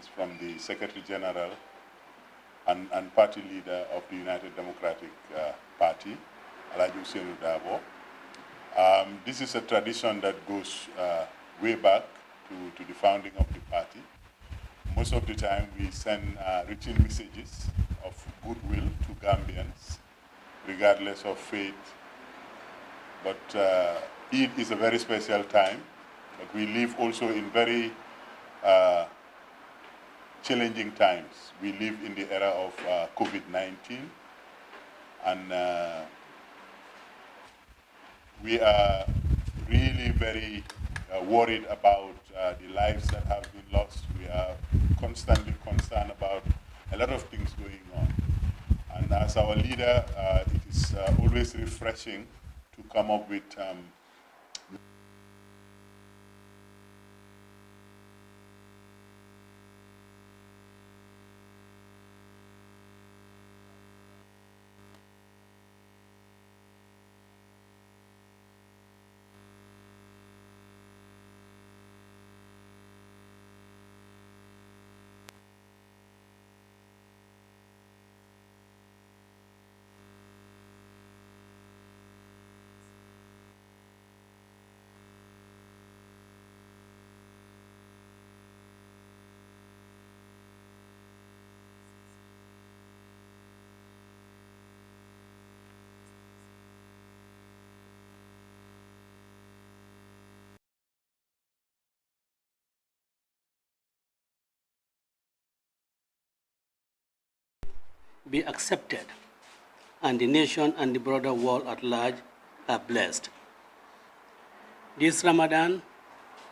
statements from the Secretary General and party leader of the United Democratic Party, Ousainou Darboe. This is a tradition that goes way back to the founding of the party. Most of the time we send written messages of goodwill to Gambians, regardless of faith. But Eid is a very special time, but we live also in very challenging times. We live in the era of COVID-19, and we are really very worried about the lives that have been lost. We are constantly concerned about a lot of things going on. And as our leader, it is always refreshing to come up with be accepted, and the nation and the broader world at large are blessed. This Ramadan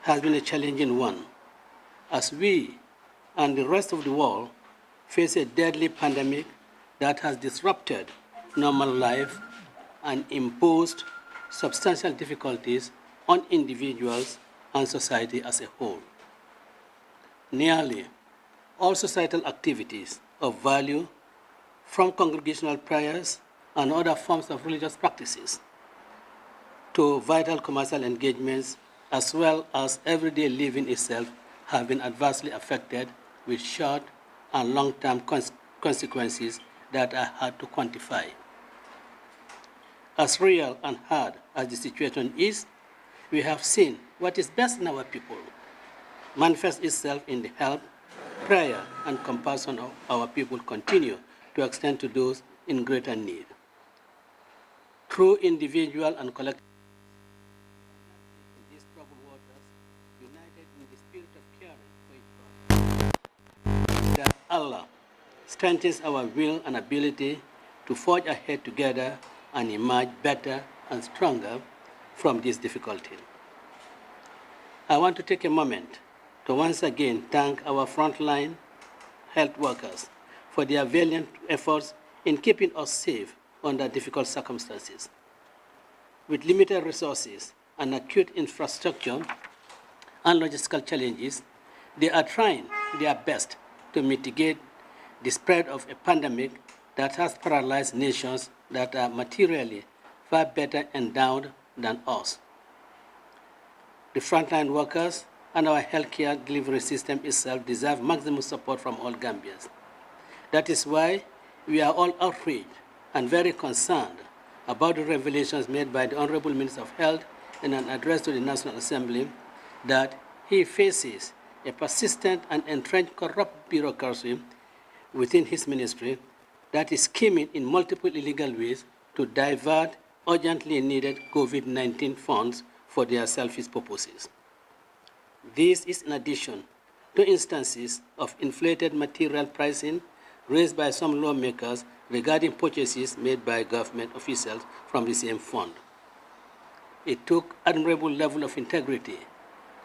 has been a challenging one, as we and the rest of the world face a deadly pandemic that has disrupted normal life and imposed substantial difficulties on individuals and society as a whole. Nearly all societal activities of value, from congregational prayers and other forms of religious practices to vital commercial engagements, as well as everyday living itself, have been adversely affected with short and long-term consequences that are hard to quantify. As real and hard as the situation is, we have seen what is best in our people manifest itself in the help, prayer, and compassion of our people continue to extend to those in greater need. Through individual and collective in these troubled waters, united in the spirit of caring for each other, that Allah strengthens our will and ability to forge ahead together and emerge better and stronger from this difficulty. I want to take a moment to once again thank our frontline health workers for their valiant efforts in keeping us safe under difficult circumstances. With limited resources and acute infrastructure and logistical challenges, they are trying their best to mitigate the spread of a pandemic that has paralyzed nations that are materially far better endowed than us. The frontline workers and our healthcare delivery system itself deserve maximum support from all Gambians. That is why we are all outraged and very concerned about the revelations made by the Honorable Minister of Health in an address to the National Assembly that he faces a persistent and entrenched corrupt bureaucracy within his ministry that is scheming in multiple illegal ways to divert urgently needed COVID-19 funds for their selfish purposes. This is in addition to instances of inflated material pricing raised by some lawmakers regarding purchases made by government officials from the same fund. It took admirable level of integrity,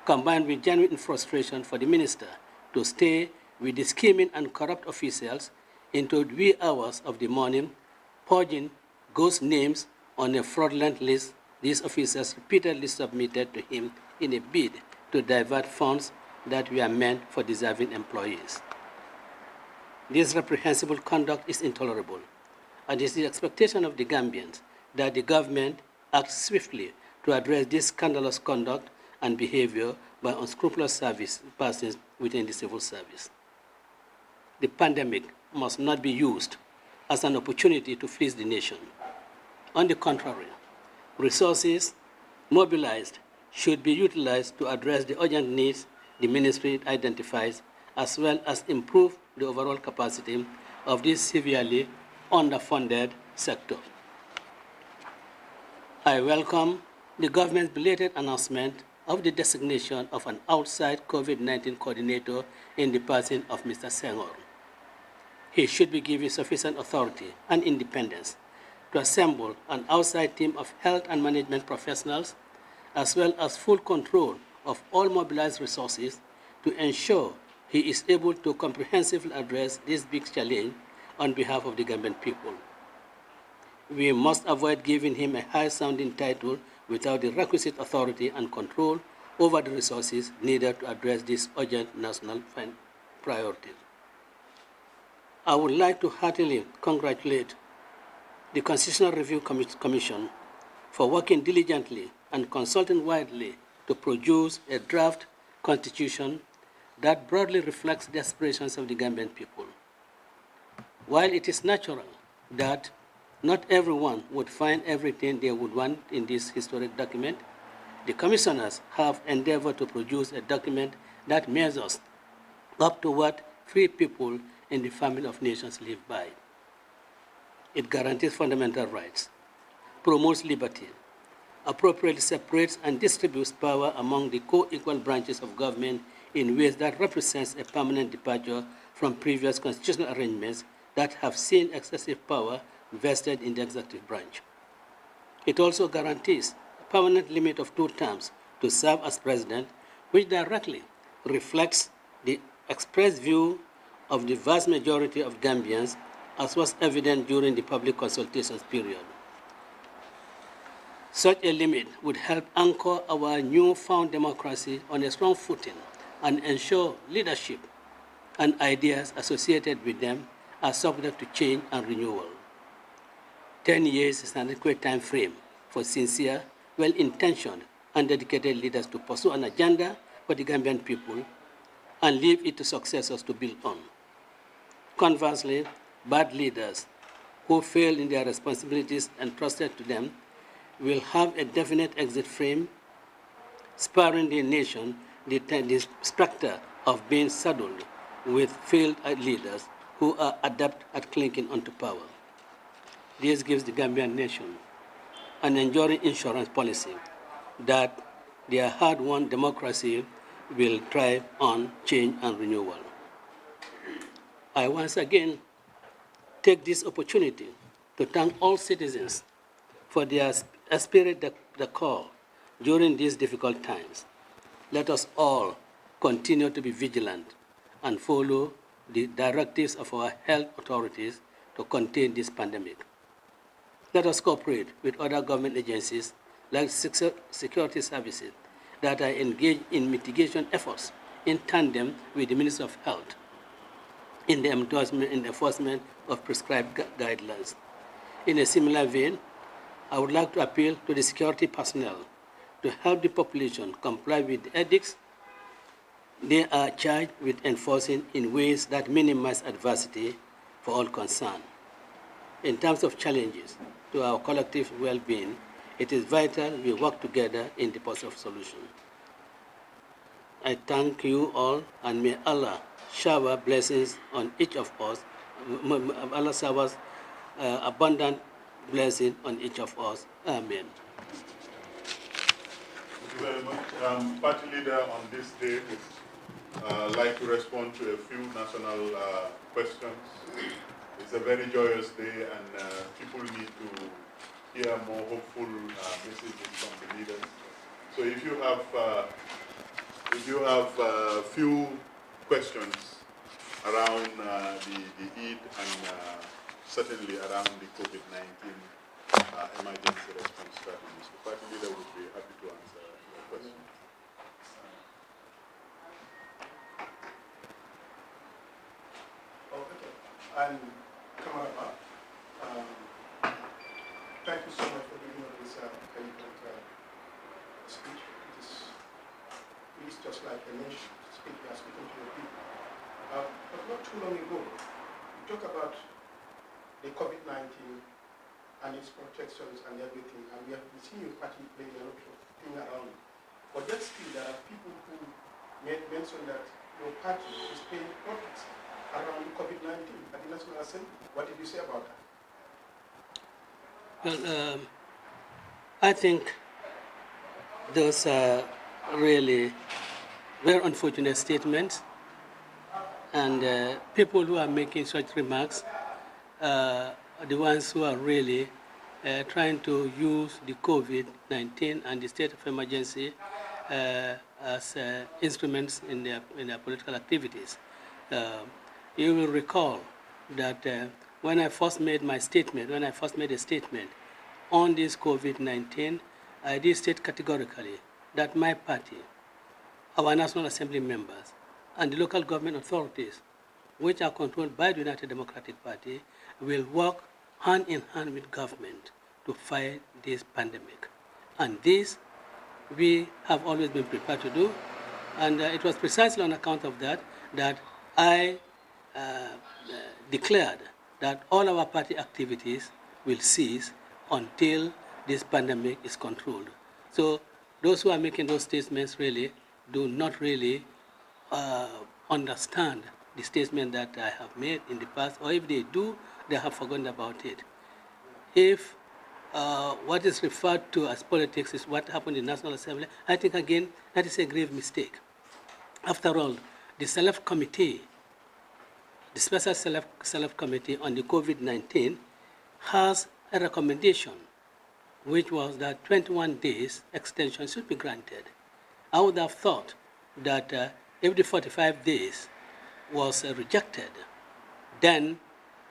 combined with genuine frustration for the minister to stay with the scheming and corrupt officials into the wee hours of the morning, purging ghost names on a fraudulent list these officers repeatedly submitted to him in a bid to divert funds that were meant for deserving employees. This reprehensible conduct is intolerable, and it is the expectation of the Gambians that the government acts swiftly to address this scandalous conduct and behavior by unscrupulous service persons within the civil service. the pandemic must not be used as an opportunity to freeze the nation. On the contrary, resources mobilized should be utilized to address the urgent needs the ministry identifies, as well as improve the overall capacity of this severely underfunded sector. I welcome the government's belated announcement of the designation of an outside COVID-19 coordinator in the person of Mr. Senghor. He should be given sufficient authority and independence to assemble an outside team of health and management professionals, as well as full control of all mobilized resources to ensure he is able to comprehensively address this big challenge on behalf of the Gambian people. We must avoid giving him a high-sounding title without the requisite authority and control over the resources needed to address these urgent national priorities. I would like to heartily congratulate the Constitutional Review Commission for working diligently and consulting widely to produce a draft constitution that broadly reflects the aspirations of the Gambian people. While it is natural that not everyone would find everything they would want in this historic document, the commissioners have endeavored to produce a document that measures up to what free people in the family of nations live by. It guarantees fundamental rights, promotes liberty, appropriately separates and distributes power among the co-equal branches of government in ways that represents a permanent departure from previous constitutional arrangements that have seen excessive power vested in the executive branch. It also guarantees a permanent limit of 2 terms to serve as president, which directly reflects the expressed view of the vast majority of Gambians, as was evident during the public consultations period. Such a limit would help anchor our newfound democracy on a strong footing and ensure leadership and ideas associated with them are subject to change and renewal. 10 years is an adequate time frame for sincere, well-intentioned, and dedicated leaders to pursue an agenda for the Gambian people and leave it to successors to build on. Conversely, bad leaders who fail in their responsibilities entrusted to them will have a definite exit frame, sparing the nation the specter of being saddled with failed leaders who are adept at clinging onto power. This gives the Gambian nation an enduring insurance policy that their hard-won democracy will thrive on change and renewal. I once again take this opportunity to thank all citizens for their spirit the call during these difficult times. Let us all continue to be vigilant and follow the directives of our health authorities to contain this pandemic. Let us cooperate with other government agencies like security services that are engaged in mitigation efforts in tandem with the Ministry of Health in the enforcement of prescribed guidelines. In a similar vein, I would like to appeal to the security personnel to help the population comply with the edicts they are charged with enforcing in ways that minimize adversity for all concerned. In terms of challenges to our collective well-being, it is vital we work together in the pursuit of solution. I thank you all, and may Allah shower blessings on each of us. Allah showers abundant blessing on each of us. Amen. Thank you very much. Party leader on this day would like to respond to a few national questions. It's a very joyous day, and people need to hear more hopeful messages from the leaders. So if you have a few questions around the Eid and certainly around the COVID-19 emergency response strategies, the party leader would be happy to answer your question. And Kamaraba, thank you so much for giving us this eloquent speech. It is just like a nation speaking to the people. But not too long ago, you talk about the COVID-19 and its protections and everything, and we have been seeing your party playing a lot of thing around it. But yet still, there are people who made mention that your party is playing politics around COVID-19 at the National Assembly. What did you say about that? Well, I think those are really very unfortunate statements, and people who are making such remarks are the ones who are really trying to use the COVID-19 and the state of emergency as instruments in their political activities. You will recall that when I first made a statement on this COVID-19, I did state categorically that my party, our National Assembly members, and the local government authorities, which are controlled by the United Democratic Party, will work hand in hand with government to fight this pandemic. And this we have always been prepared to do, and it was precisely on account of that that I declared that all our party activities will cease until this pandemic is controlled. So those who are making those statements really do not really understand the statement that I have made in the past, or if they do, they have forgotten about it. If what is referred to as politics is what happened in the National Assembly, I think, again, that is a grave mistake. After all, the Select Committee, the Special Select Committee on the COVID-19 has a recommendation, which was that 21 days extension should be granted. I would have thought that if the 45 days was rejected, then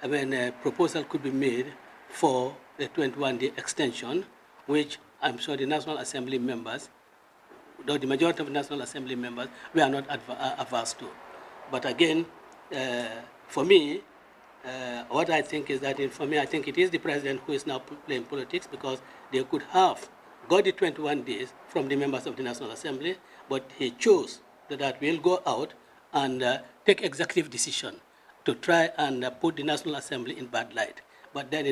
a proposal could be made for the 21-day extension, which I'm sure the National Assembly members, though the majority of the National Assembly members, we are not averse to. But again, for me, what I think is that, I think it is the president who is now playing politics, because they could have got the 21 days from the members of the National Assembly, but he chose that we'll go out and take executive decision to try and put the National Assembly in bad light. But then,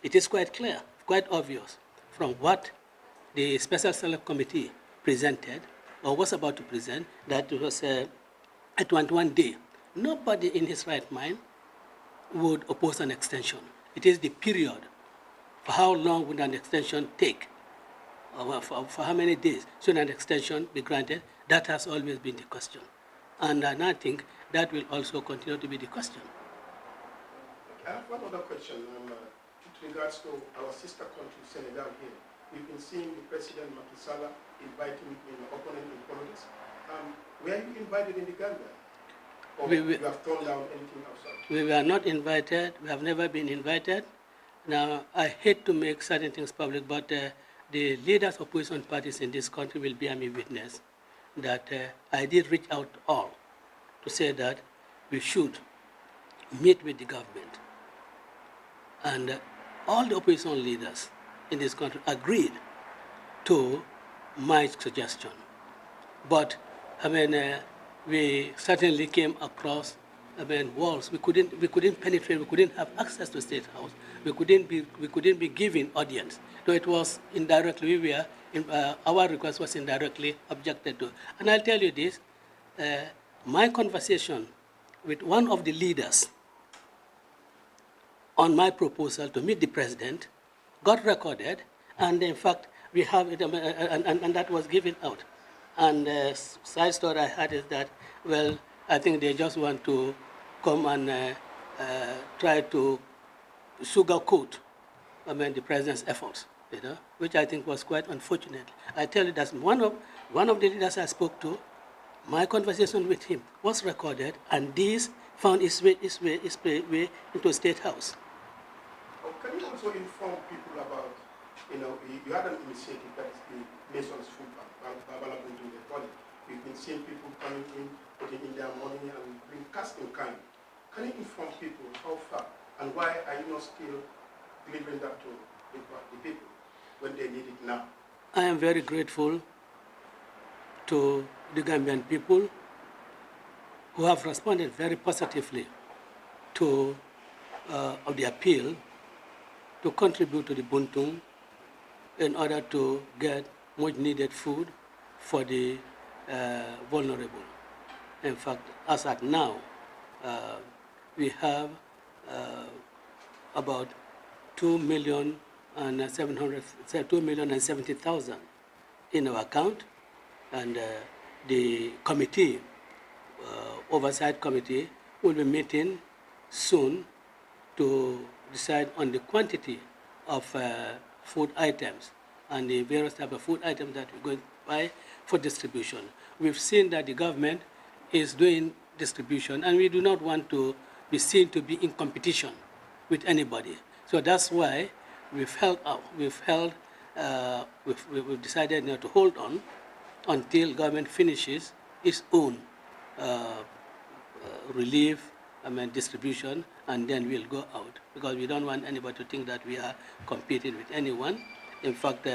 it is quite clear, quite obvious, from what the Special Select Committee presented, or was about to present, that it was a 21-day. Nobody in his right mind would oppose an extension. It is the period. For how long would an extension take? Or for how many days should an extension be granted? That has always been the question. And I think that will also continue to be the question. I have one other question with regards to our sister country, Senegal here. We've been seeing the President Macky Sall inviting opponents in politics. Were you invited in the Gambia? Or you have turned down anything outside? We were not invited. We have never been invited. Now, I hate to make certain things public, but the leaders of opposition parties in this country will bear me witness that I did reach out to all to say that we should meet with the government. And all the opposition leaders in this country agreed to my suggestion. But, we certainly came across walls. We couldn't penetrate. We couldn't have access to State House. We couldn't be given audience. So it was indirectly. Our request was indirectly objected to. And I'll tell you this: my conversation with one of the leaders on my proposal to meet the president got recorded, and in fact we have it, and that was given out. And the side story I had is that, well, I think they just want to come and try to sugarcoat the president's efforts, which I think was quite unfortunate. I tell you that one of the leaders I spoke to, my conversation with him was recorded, and this found its way into State House. Oh, can you also inform people about, you had an initiative that is the Nation's Food Bank, we've been seeing people coming in, putting in their money and bring cash in kind. Can you inform people how far and why are you not still delivering that to the people when they need it now? I am very grateful to the Gambian people who have responded very positively to of the appeal to contribute to the Buntung in order to get much needed food for the vulnerable. In fact, as at now, we have about 2,770,000 in our account, and the committee, oversight committee, will be meeting soon to decide on the quantity of food items and the various type of food items that we're going to buy for distribution. We've seen that the government is doing distribution, and we do not want to be seen to be in competition with anybody. So that's why we've decided not to hold on until government finishes its own relief, distribution, and then we'll go out, because we don't want anybody to think that we are competing with anyone. In fact,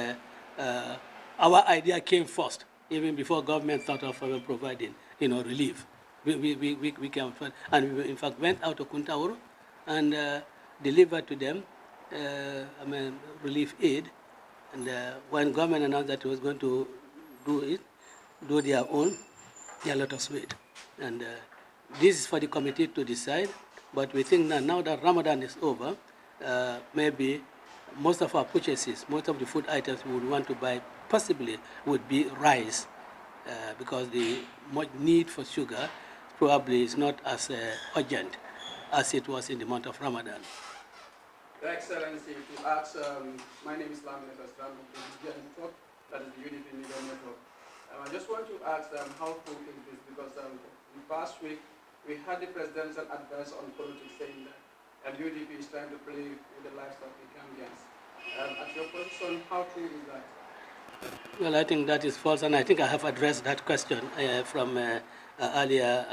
our idea came first, even before government thought of providing, relief. We came first, and we in fact went out to Kuntaur and delivered to them, relief aid. And when government announced that it was going to do their own, they let us wait. And this is for the committee to decide, but we think that now that Ramadan is over, maybe most of our purchases, most of the food items we would want to buy possibly would be rice, because the need for sugar probably is not as urgent as it was in the month of Ramadan. Your Excellency, to ask, my name is Lamin Aslam of the Network, that is the Unity Media Network. I just want to ask how true is this, because in past week we had the presidential advice on politics saying that UDP is trying to play with the lives of the Gambians. At your position, how true is that? Well, I think that is false, and I think I have addressed that question from earlier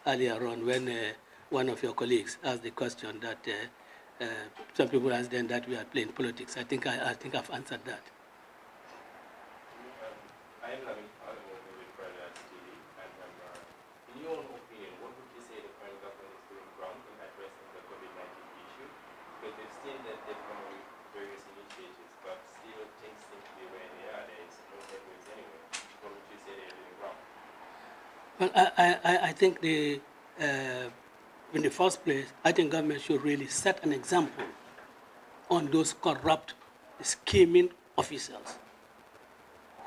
on when one of your colleagues asked the question that some people asked then that we are playing politics. I think I've answered that. I am having with Paradise TV, and in your opinion, what would you say the current government is doing wrong in addressing the COVID-19 issue? Because they've seen that they've come up with various initiatives, but still things seem to be where they are. There is no headways anywhere. What would you say they're doing wrong? Well, I think in the first place, I think government should really set an example on those corrupt, scheming officials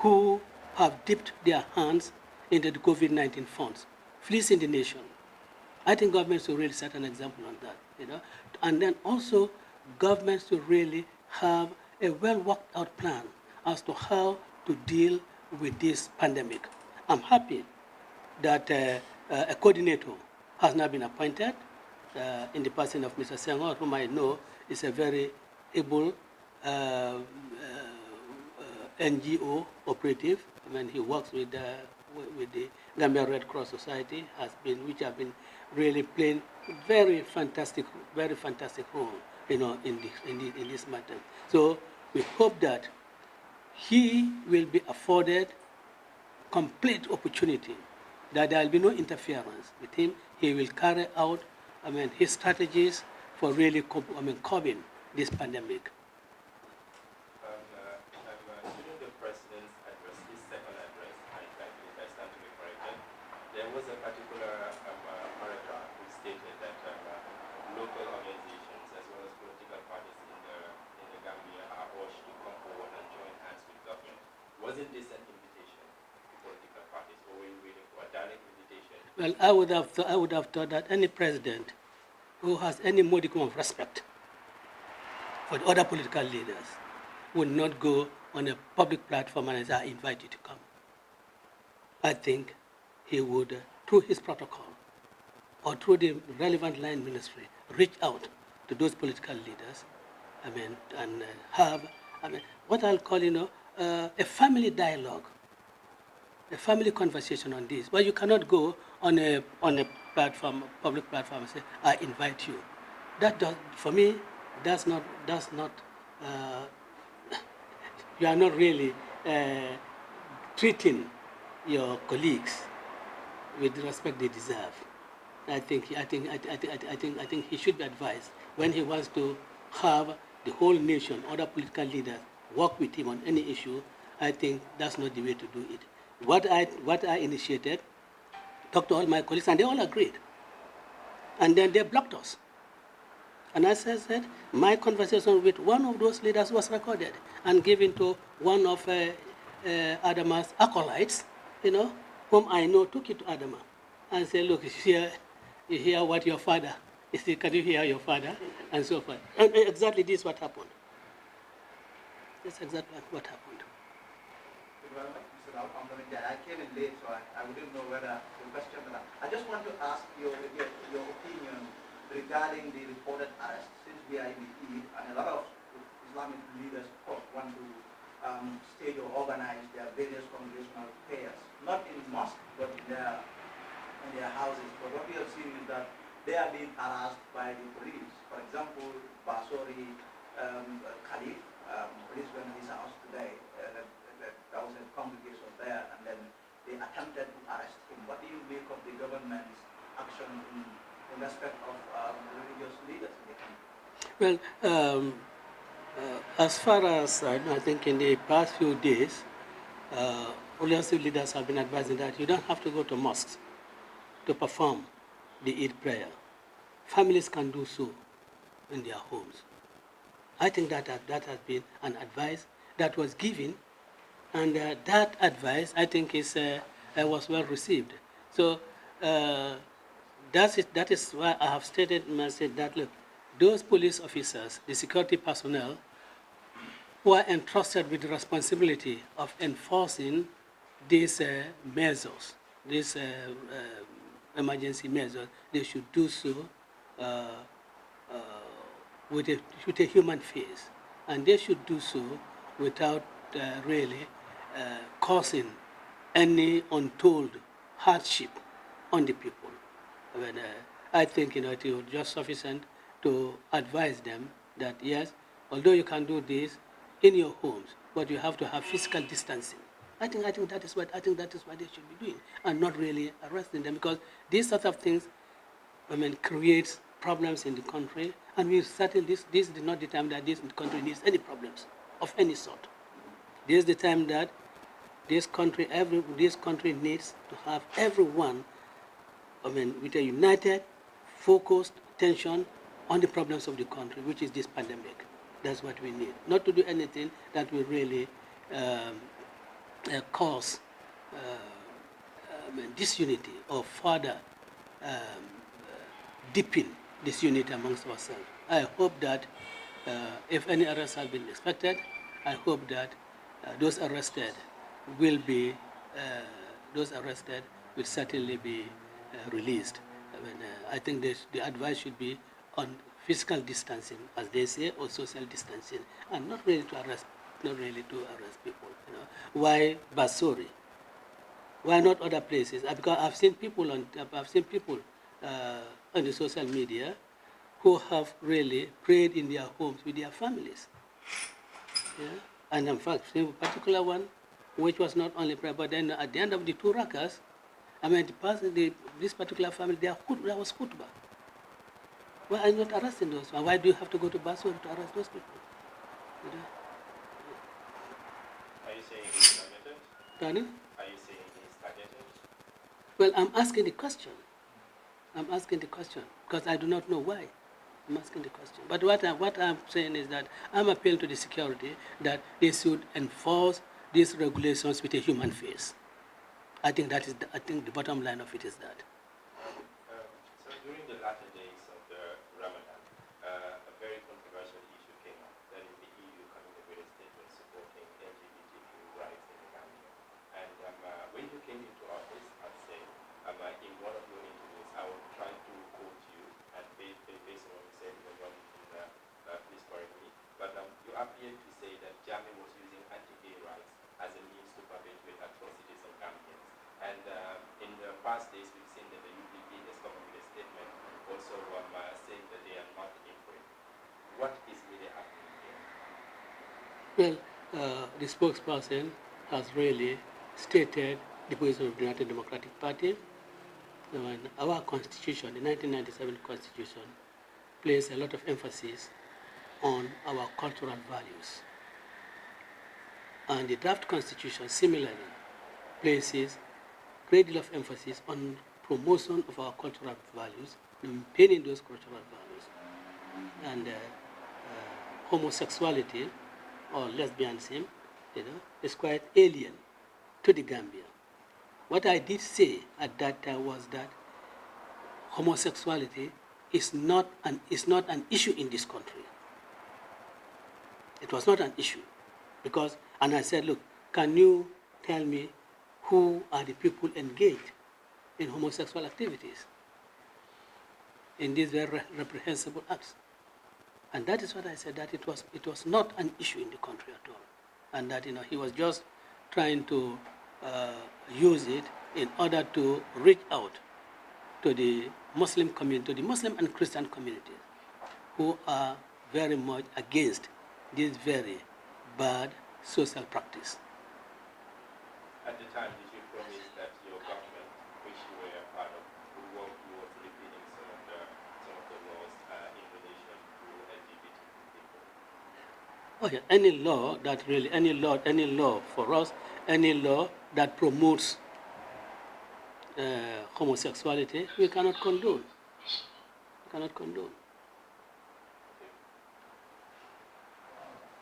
who have dipped their hands into the COVID-19 funds, fleecing the nation. I think government should really set an example on that, And then also, government should really have a well-worked-out plan as to how to deal with this pandemic. I'm happy that a coordinator has now been appointed in the person of Mr. Senghor, whom I know is a very able NGO operative. He works with the Gambia Red Cross Society, which have been really playing very fantastic role, in this matter. So we hope that he will be afforded complete opportunity, that there will be no interference with him. He will carry out, his strategies for really curbing this pandemic. During the president's address, his second address, I believe I stand to be corrected, there was a particular paragraph which stated that local organizations as well as political parties in the Gambia are urged to come forward and join hands with government. Wasn't this an invitation to political parties, or were you waiting for a direct invitation? Well, I would have thought that any president who has any modicum of respect for the other political leaders would not go on a public platform and say, I invite you to come. I think he would, through his protocol or through the relevant line ministry, reach out to those political leaders, and have, what I'll call, a family dialogue, a family conversation on this. But you cannot go on a platform, public platform, and say, I invite you. That does, for me, that's not. You are not really treating your colleagues with the respect they deserve. I think he should be advised when he wants to have the whole nation, other political leaders, work with him on any issue. I think that's not the way to do it. What I initiated, talked to all my colleagues, and they all agreed. And then they blocked us. And as I said, my conversation with one of those leaders was recorded and given to one of Adama's acolytes, whom I know took it to Adama and said, look, you hear what your father, can you hear your father? And so forth. And exactly this is what happened. That's exactly what happened. I came in late, so I wouldn't know whether the question, but I just want to ask your opinion regarding the reported arrest, since we are in the Eid, and a lot of Islamic leaders, of course, want to stage or organize their various congregational prayers, not in mosques, but in their houses. But what we have seen is that they are being harassed by the police. For example, Basori Khalif, police went to his house today. There was a congregation there, and then they attempted to arrest him. What do you make of the government's action in respect of religious leaders in the country? Well, as far as I think in the past few days, religious leaders have been advising that you don't have to go to mosques to perform the Eid prayer. Families can do so in their homes. I think that has been an advice that was given, and that advice, I think, was well received. So that is why I have stated that, look, those police officers, the security personnel, who are entrusted with the responsibility of enforcing these measures, these emergency measures, they should do so with a human face. And they should do so without really causing any untold hardship on the people. I mean, I think it is just sufficient to advise them that yes, although you can do this in your homes, but you have to have physical distancing. I think that is what they should be doing, and not really arresting them, because these sort of things, creates problems in the country, and we certainly this is not the time that this country needs any problems of any sort. This is the time that this country needs to have everyone, with a united, focused attention on the problems of the country, which is this pandemic. That's what we need. Not to do anything that will really cause disunity or further deepen disunity amongst ourselves. I hope that if any arrests have been expected, I hope that those arrested will certainly be released. I think the advice should be on physical distancing, as they say, or social distancing, and not really to arrest people. Why Basori? Why not other places? Because I've seen people on the social media who have really prayed in their homes with their families. Yeah? And in fact, a particular one, which was not only prayer, but then at the end of the 2 rakas, this particular family, there was khutbah. Why are you not arresting those? Why do you have to go to Basori to arrest those people? Are you saying he's targeted? Pardon? Are you saying he's targeted? Well, I'm asking the question because I do not know why. I'm asking the question. But what I'm saying is that I'm appealing to the security that they should enforce these regulations with a human face. I think the bottom line of it is that. So during the latter days of the Ramadan, a very controversial issue came up. That is the EU coming up with a statement supporting LGBTQ rights in the Gambia. And when you came into office, I'd say, in one of your interviews, I will try to quote you, and based on what you said, please correct me. But you appeared to say that Jammeh was using anti-gay rights as a means to perpetuate atrocities on Gambians. And in the past days, we've seen that the UPP has come up with a statement also saying that they are not in for it. What is really happening here? Well, the spokesperson has really stated the position of the United Democratic Party, Our constitution, the 1997 constitution, placed a lot of emphasis on our cultural values. And the draft constitution similarly places great deal of emphasis on promotion of our cultural values, maintaining those cultural values. And homosexuality or lesbianism, is quite alien to the Gambia. What I did say at that time was that homosexuality is not an issue in this country. It was not an issue because, and I said, look, can you tell me who are the people engaged in homosexual activities, in these very reprehensible acts? And that is what I said, that it was not an issue in the country at all, and that he was just trying to use it in order to reach out to the Muslim community, to the Muslim and Christian communities, who are very much against this very bad social practice. At the time, did you promise that your government, which you were a part of, would work towards repealing some of the laws in relation to LGBT people? Oh yeah, any law for us, any law that promotes homosexuality, we cannot condone. We cannot condone.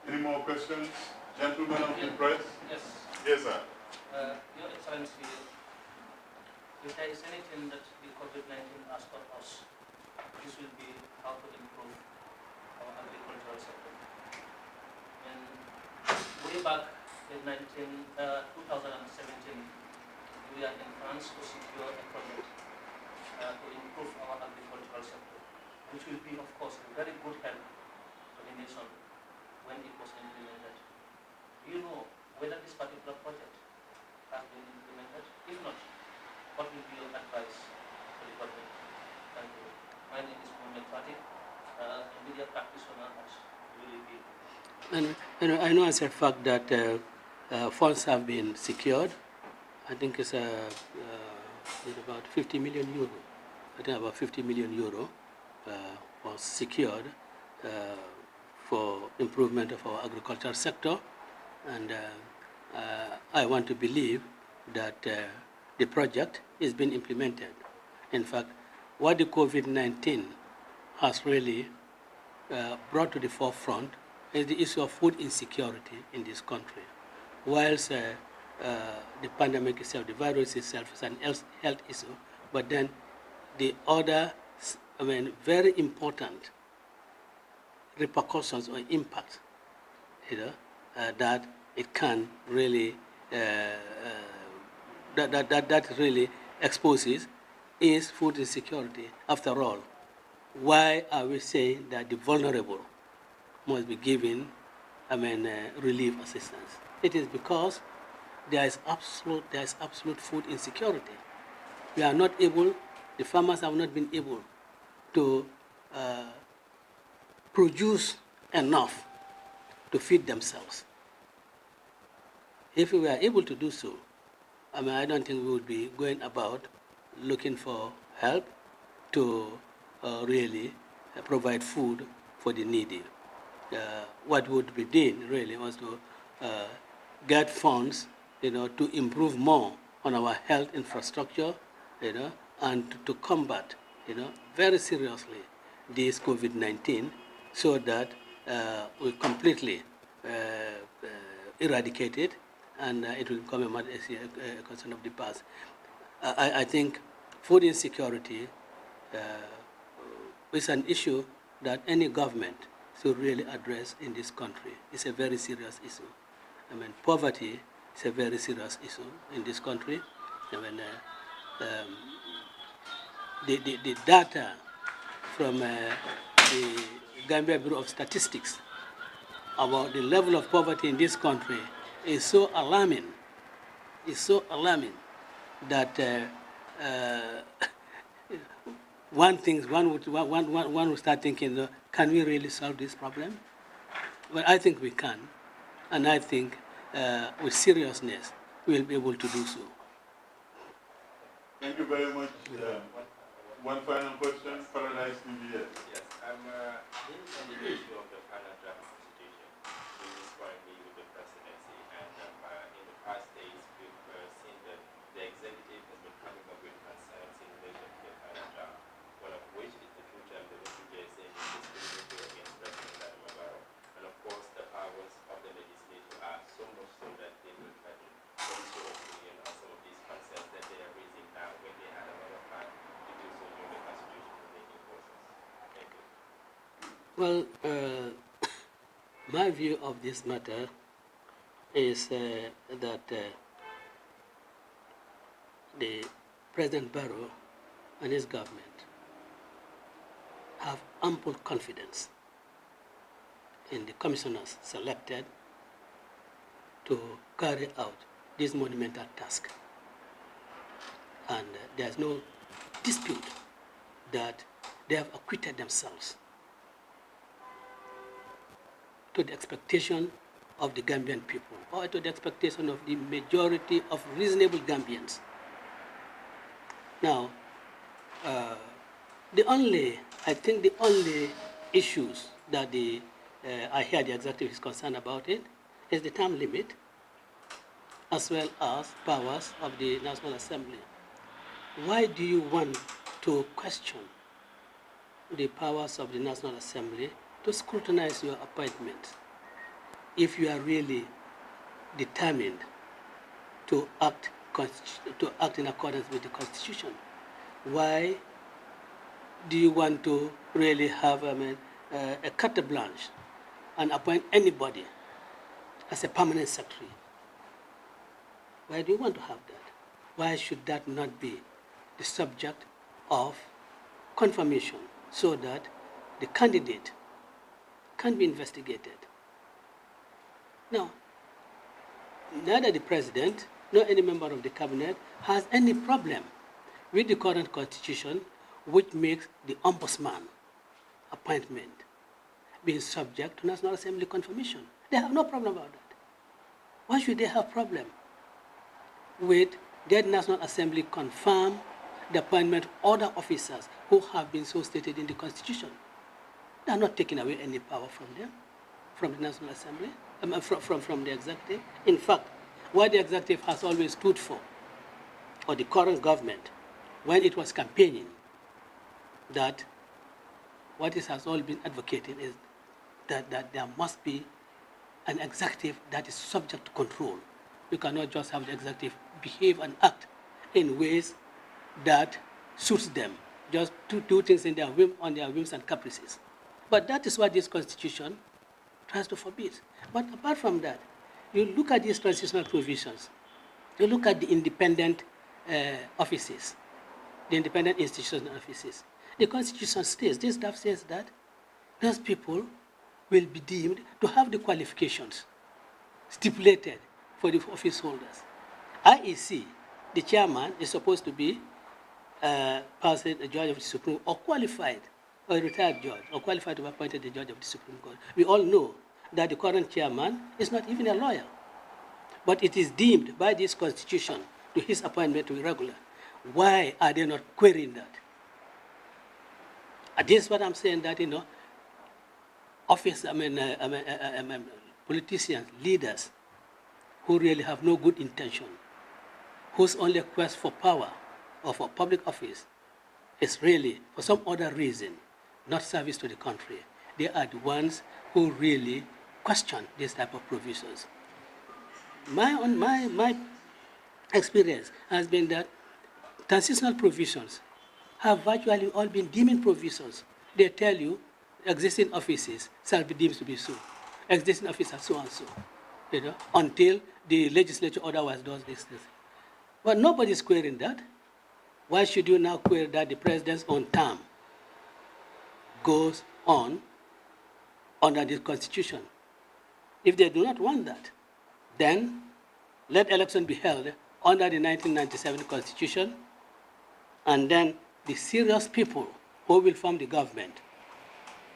Any more questions? Gentlemen of the press? Yes. Yes, sir. Your Excellency, if there is anything that the COVID-19 has taught us, this will be how to improve our agricultural sector. And way back in 2017, we are in France to secure a project to improve our agricultural sector, which will be, of course, a very good help to the nation when it was implemented. Do you know whether this particular project has been implemented? If not, what will be your advice to the government? Thank you. My name is Mohamed Fatih, a media practitioner at UAB. And I know as a fact that funds have been secured. I think it's about 50 million euro. I think about 50 million euro was secured for improvement of our agricultural sector. And I want to believe that the project is being implemented. In fact, what the COVID-19 has really brought to the forefront is the issue of food insecurity in this country. Whilst the pandemic itself, the virus itself is an health issue, but then the other, very important repercussions or impacts, that it can really, that really exposes is food insecurity. After all, why are we saying that the vulnerable must be given, relief assistance? It is because there is absolute food insecurity. We are not able, the farmers have not been able to produce enough to feed themselves. If we were able to do so, I don't think we would be going about looking for help to really provide food for the needy. What would be done really was to get funds, to improve more on our health infrastructure, and to combat, very seriously this COVID-19, so that we completely eradicate it, and it will become a concern of the past. I think food insecurity is an issue that any government should really address in this country. It's a very serious issue. Poverty is a very serious issue in this country. The data from the Gambia Bureau of Statistics about the level of poverty in this country is so alarming. It's so alarming that one would start thinking, can we really solve this problem? Well, I think we can, and I think with seriousness we'll be able to do so. Thank you very much. One final question, Paradise TV. Yes, in the issue of the final draft constitution, which is currently with the presidency, and in the past days we've seen that the executive has been coming up with concerns in relation to the final draft, one of which is the future of the refugee saying discriminatory against President Darboe. And of course, the powers of the legislature are so much so that they will try to voice your opinion on some of these concerns that they are raising now when they had a lot of time to do so during the constitution making process. Thank you. Well, my view of this matter is that the President Barrow and his government have ample confidence in the commissioners selected to carry out this monumental task. And there's no dispute that they have acquitted themselves to the expectation of the Gambian people, or to the expectation of the majority of reasonable Gambians. Now, I think the only issues that I hear the executive is concerned about it is the term limit, as well as powers of the National Assembly. Why do you want to question the powers of the National Assembly to scrutinize your appointment if you are really determined to act in accordance with the Constitution? Why do you want to really have a carte blanche and appoint anybody as a permanent secretary? Why do you want to have that? Why should that not be the subject of confirmation so that the candidate can be investigated? Now, neither the president nor any member of the cabinet has any problem with the current constitution, which makes the ombudsman appointment being subject to National Assembly confirmation. They have no problem about that. Why should they have problem with the National Assembly confirm the appointment of other officers who have been so stated in the Constitution? They are not taking away any power from them, from the National Assembly, from the executive. In fact, what the executive has always stood for, or the current government, when it was campaigning, that what it has all been advocating is that there must be an executive that is subject to control. You cannot just have the executive behave and act in ways that suits them, just to do things in on their whims and caprices. But that is what this Constitution tries to forbid. But apart from that, you look at these transitional provisions, you look at the independent offices, the independent institutional offices. The Constitution states, this draft says that those people will be deemed to have the qualifications stipulated for the office holders. IEC, the chairman, is supposed to be a judge of the Supreme, or qualified, or a retired judge, or qualified to be appointed the judge of the Supreme Court. We all know that the current chairman is not even a lawyer, but it is deemed by this Constitution to his appointment to be regular. Why are they not querying that? This is what I'm saying, that, politicians, leaders who really have no good intention, whose only quest for power or for public office is really for some other reason, not service to the country. They are the ones who really question this type of provisions. My experience has been that transitional provisions have virtually all been deeming provisions. They tell you existing offices shall be deemed to be so, existing officers so and so, until the legislature otherwise does this. But nobody's querying that. Why should you now query that the president's own term goes on under the Constitution? If they do not want that, then let election be held under the 1997 Constitution, and then the serious people who will form the government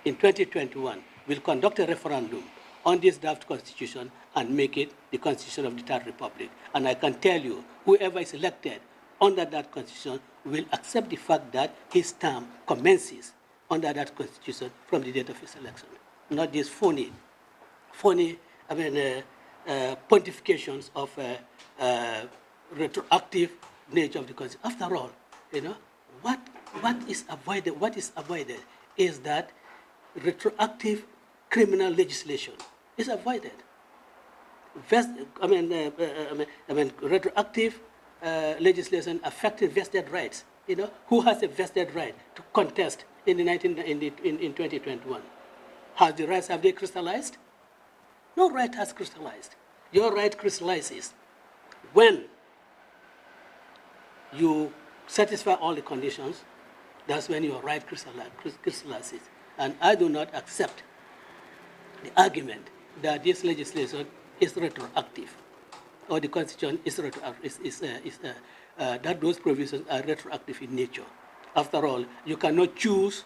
in 2021 will conduct a referendum on this draft Constitution and make it the Constitution of the Third Republic. And I can tell you, whoever is elected under that constitution will accept the fact that his term commences under that constitution from the date of his election, not these phony pontifications of retroactive nature of the constitution. After all, what is avoided is that retroactive criminal legislation is avoided. Retroactive legislation affecting vested rights. Who has a vested right to contest in 2021? Have they crystallized? No right has crystallized. Your right crystallizes when you satisfy all the conditions. That's when your right crystallizes. And I do not accept the argument that this legislation is retroactive, or the constitution is that those provisions are retroactive in nature. After all, you cannot choose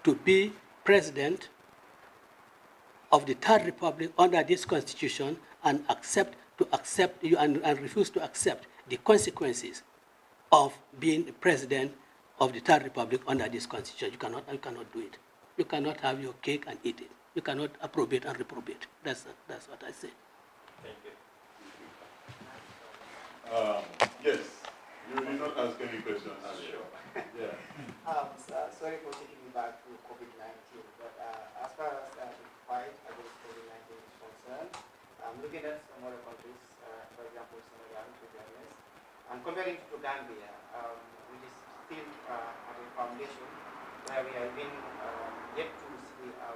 to be president of the Third Republic under this constitution and refuse to accept the consequences of being president of the Third Republic under this constitution. You cannot do it. You cannot have your cake and eat it. You cannot approbate and reprobate. That's what I say. Thank you. Yes, you did not ask any questions. Sure. Yeah. Sorry for taking you back to COVID-19, but as far as the fight against COVID-19 is concerned, I'm looking at some other countries, for example, Senegal, to be honest, and comparing to Gambia, which is still at a foundation where we have been yet to see a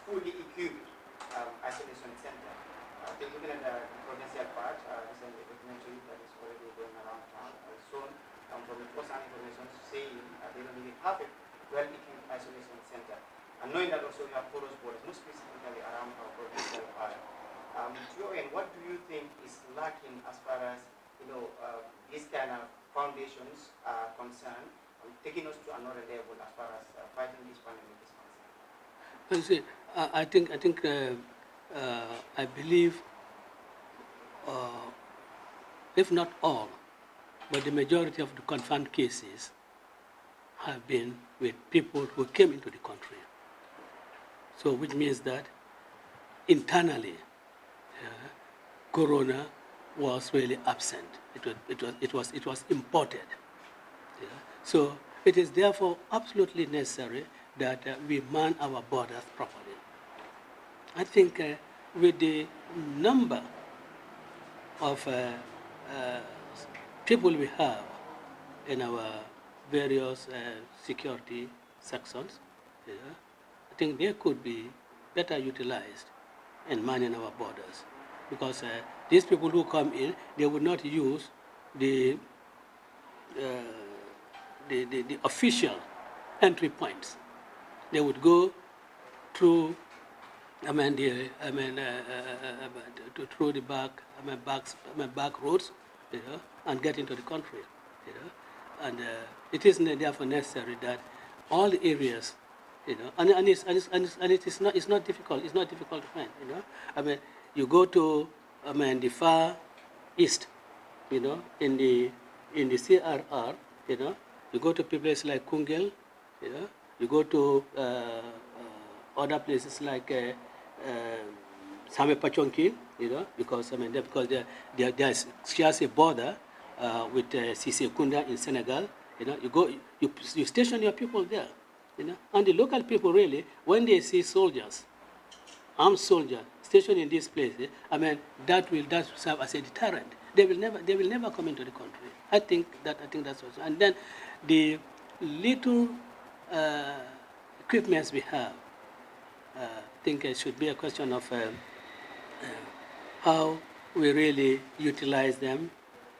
fully equipped isolation center. Looking at the provincial part, this is a documentary that is already going around town, soon, from the first-hand information saying they don't even have a well-equipped isolation center. And knowing that also we have porous borders, most specifically around our provincial part. To your end, what do you think is lacking as far as these kind of foundations are concerned, taking us to another level as far as fighting this pandemic is concerned? You see, I believe, if not all, but the majority of the confirmed cases have been with people who came into the country. So, which means that internally, Corona was really absent. It was imported. Yeah. So, it is therefore absolutely necessary that we man our borders properly. I think with the number of people we have in our various security sections, I think they could be better utilized in manning our borders. Because these people who come in, they would not use the official entry points. They would go through through the back roads, and get into the country, and it is therefore necessary that all the areas, and it's not difficult to find, you go to the far east, in the CRR, you go to places like Kungel, you go to other places like Same Pachonki, because there's just a border with Sise Kunda in Senegal. You station your people there, and the local people really, when they see soldiers, armed soldiers stationed in this place, that will serve as a deterrent. They will never come into the country. I think that's what. And then the little equipments we have, I think it should be a question of how we really utilize them.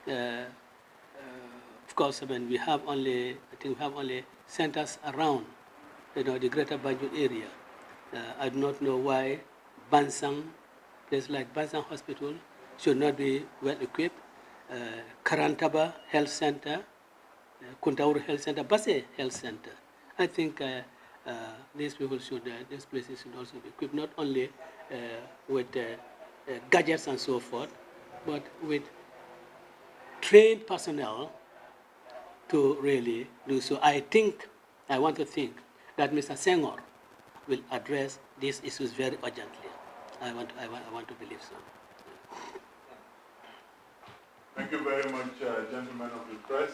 Of course, we have only centers around, the greater Banjul area. I do not know why Bansang, places like Bansang Hospital, should not be well equipped. Karantaba Health Center, Kuntaur Health Center, Basse Health Center. I think these places should also be equipped not only with gadgets and so forth, but with trained personnel to really do so. I want to think that Mr. Senghor will address these issues very urgently. I want to believe so. Thank you very much, gentlemen of the press.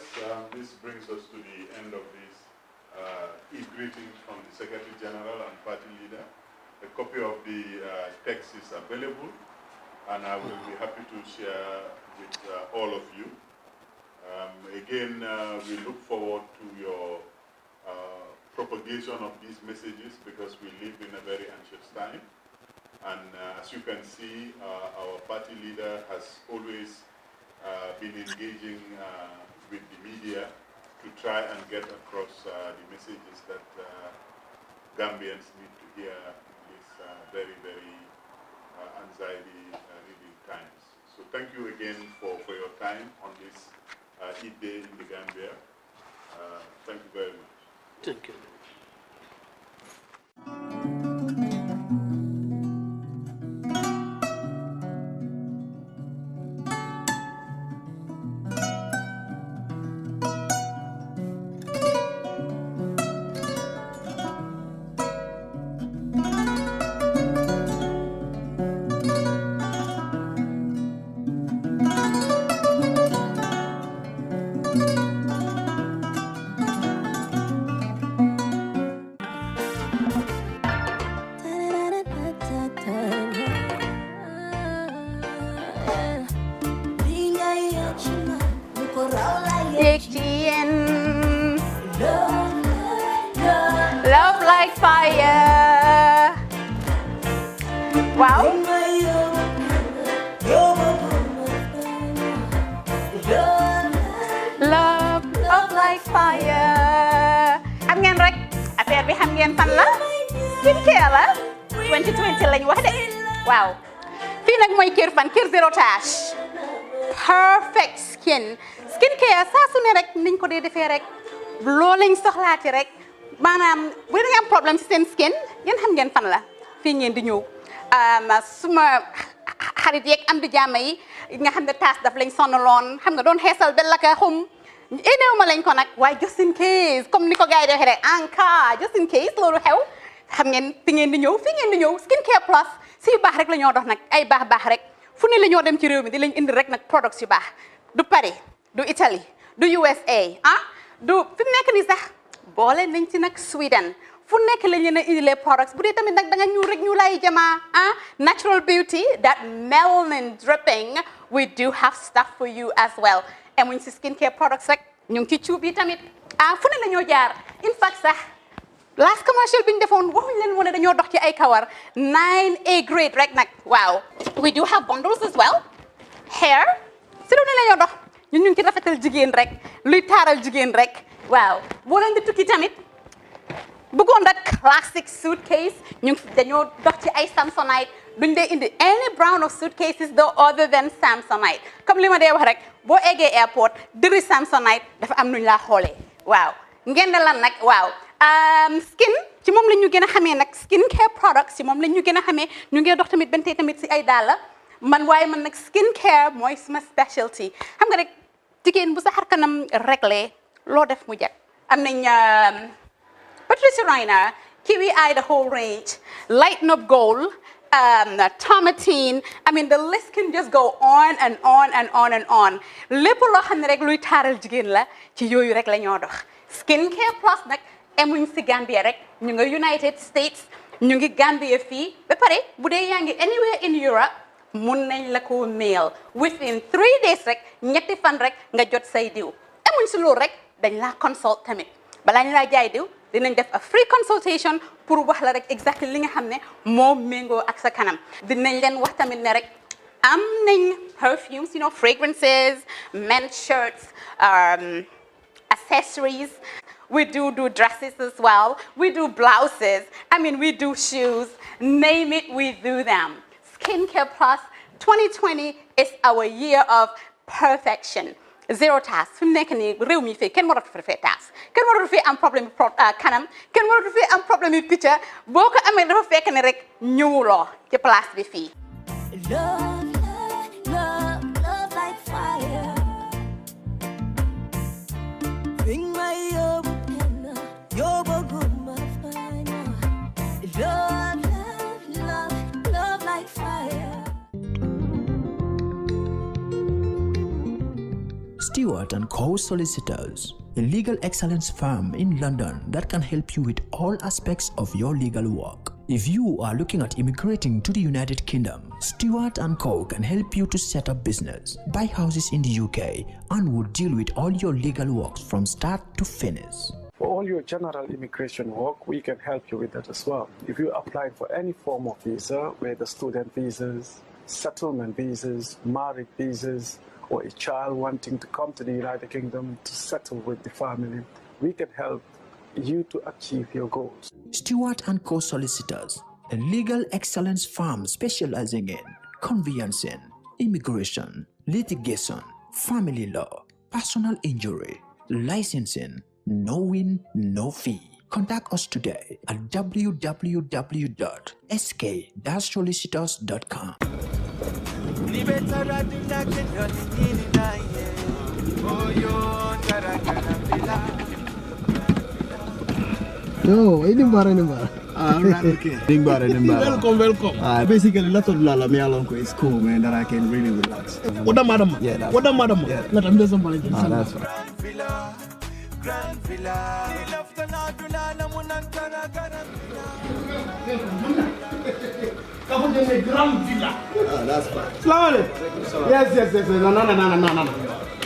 This brings us to the end of this e-greetings from the Secretary General and Party Leader. A copy of the text is available, and I will be happy to share with all of you. Again, we look forward to your propagation of these messages because we live in a very anxious time. And as you can see, our party leader has always been engaging with the media to try and get across the messages that Gambians need to hear in these very, very anxiety-ridden times. So thank you again for your time on this Eid Day in the Gambia. Thank you very much. Thank you. Love like fire. Wow. Love like fire. Xam ngeen rek affaire bi xam ngeen fan la? Skincare la. 2020 lañ wax de. Waaw. Fii nag mooy kër fan kër zero tache. Perfect skin. Skincare saa su ne rek niñ ko dee defee rek loo lañ soxlaati rek maanaam bu dee am problème ci seen skin yéen xam ngeen fan la fii ngeen di ñëw suma xarit yeeg am di jàmm yi nga xam ne taas daf lañ sonaloon xam nga doon xeesal ba la ka xum éneew ma lañ ko nag waaye just in case comme ni ko gars yi defee rek en cas just in case loolu xew xam ngeen fi ngeen di ñëw Skincare Plus si yu baax rek la ñoo dox nag ay baax rek fu ne la ñoo dem ci réew mi di lañ indi rek nag products yu baax du Paris du Italie du USA du fi mu nekk nii sax boole nañ ci nag Sweden fu nekk lañ leen a indilee products bu dee tamit nag da nga ñuul rek ñu lay jamaa natural beauty that melanin dripping we do have stuff for you as well emuñ si skincare products rek ñu ngi ci cuub yi tamit fu ne la ñoo jaar in fact sax last commercial bi ñu defoon waxuñ leen woon ne dañoo dox ci ay kawar 9A grade rek nag waaw we do have bundles as well hair si lu ne la ñoo dox ñun ñu ngi ci rafetal jigéen rek luy taaral jigéen rek waaw boo leen di tukki tamit bëggoon rek classic suitcase ñu dañoo dox ci ay Samsonite duñ dee indi any brand of suitcases though other than Samsonite comme li ma dee wax rek boo eggee airport dëri Samsonite dafa am nuñ laa xoolee waaw ngeen ne lan nag waaw skin ci moom la ñu gën a xamee nag skincare products ci moom la ñu gën a xamee ñu ngi dox tamit bentee tamit si ay dàlla man waaye man nag skincare mooy suma specialty xam nga rek jigéen bu sa xar kanam réglé loo def mu jag am nañ Patricia Reiner Kiwi Eye the whole range Lighten Up Gold Tomatine I mean the list can just go on and on and on and on lépp loo xam ne rek luy taaral jigéen la ci yooyu rek la ñoo dox Skincare Plus nag emuñ si Gambia rek ñu nga United States ñu ngi Gambia fii ba pare bu dee yaa ngi anywhere in Europe mun nañ la ko mail within 3 days rek ñetti fan rek nga jot say diw emuñ si loolu rek dañ laa consult tamit balaa ñu laa jaay diw dinañ def a free consultation pour wax la rek exactly li nga xam ne moo méngoo ak sa kanam dinañ leen wax tamit ne rek am nañ perfumes you know fragrances men's shirts accessories we do dresses as well we do blouses I mean we do shoes name it we do them Skincare Plus 2020 is our year of perfection zero task fi mu nekk nii réew mi fii kenn waratu fi task kenn waratu fi am problème kanam kenn waratu fi am problème yu picca boo ko amee dafa fekk ne rek ñëwuloo ci place bi fii love like fire Stewart & Co. Solicitors, a legal excellence firm in London that can help you with all aspects of your legal work. If you are looking at immigrating to the United Kingdom, Stewart & Co. can help you to set up business, buy houses in the UK, and will deal with all your legal works from start to finish. For all your general immigration work, we can help you with that as well. If you apply for any form of visa, whether student visas, settlement visas, marriage visas, or a child wanting to come to the United Kingdom to settle with the family, we can help you to achieve your goals. Stewart & Co. Solicitors, a legal excellence firm specializing in conveyancing, immigration, litigation, family law, personal injury, licensing, no win, no fee. Contact us today at www.sk-solicitors.com. No, ini bara. Okay. Welcome. Basically, lot of lala me along is cool, man. That I can really relax. What the madam? Yeah, that's what the madam? Yeah. Let me do something. That's right. Grand Villa. Grand Villa. That's fine. Slowly. Yes.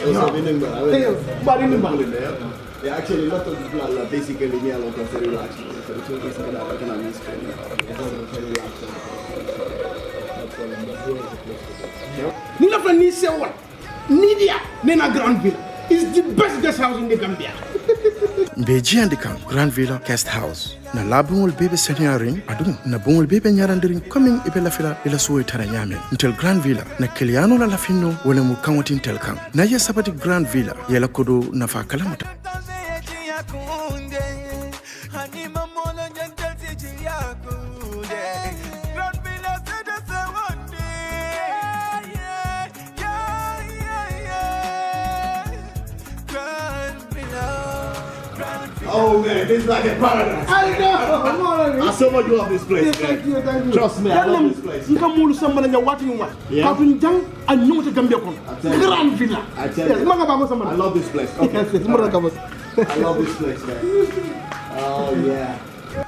No. Yeah, actually, a lot of people are basically me alone because they relax. So the two things that I can understand. Nina from Nice, what? Nidia, Nena Grand Villa is the best guest house in the Gambia. Beji andikam Grand Villa Guest House. Na labungol bebe senyaring adum na bungol bebe nyarandiring coming ibela fila ila suwe taranyame. Until Grand Villa na kiliano la lafino wale mukamotin telkam. Na ye sabati Grand Villa yela kodo na fa kalamuta. Oh man, this is like a paradise. I know. I so much love this place. Yeah, thank you. Trust me, I love this place. You can move somebody and you're watching what? Yeah. And you to Gambia. Grand Villa. I tell you. I love this place. Okay. Yes. I love this place, man. Oh yeah.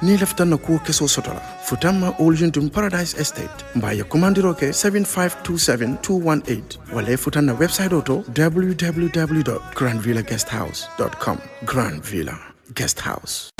Ni lefta na kuo keso sotola. Futama Oljuntum Paradise Estate. Mbaya kumandiroke 7527-218. Wale futana website auto www.grandvillaguesthouse.com. Grand Villa Guest House.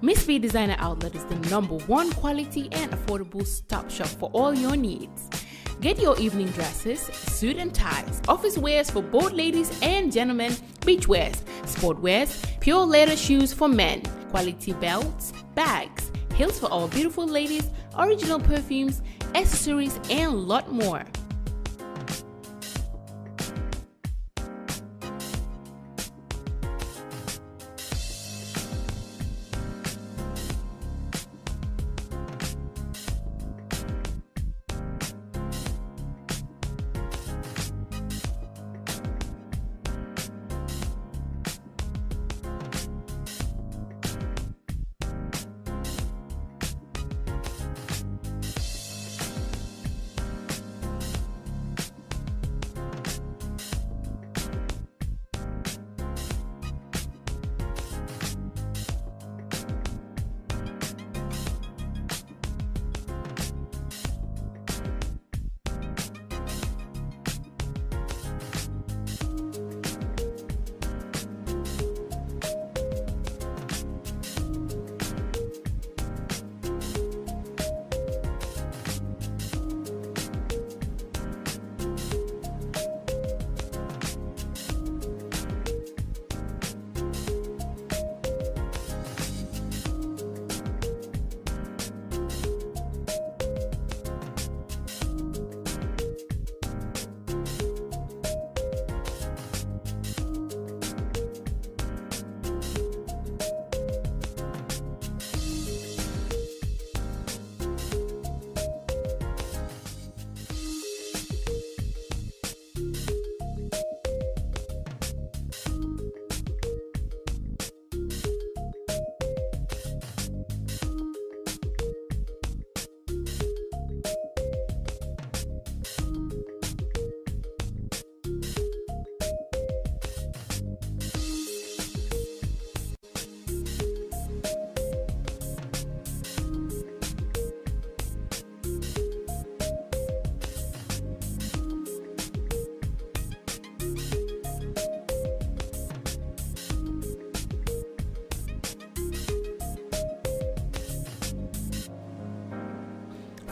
Miss V Designer Outlet is the #1 quality and affordable stop shop for all your needs. Get your evening dresses, suit and ties, office wears for both ladies and gentlemen, beach wears, sport wears, pure leather shoes for men, quality belts, bags, heels for our beautiful ladies, original perfumes, accessories, and a lot more.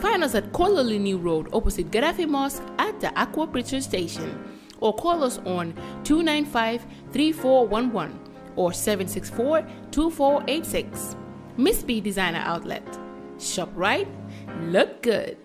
Find us at Kololini Road opposite Gaddafi Mosque at the Aqua Preacher Station, or call us on 295-3411 or 764-2486. Miss B Designer Outlet. Shop right, look good.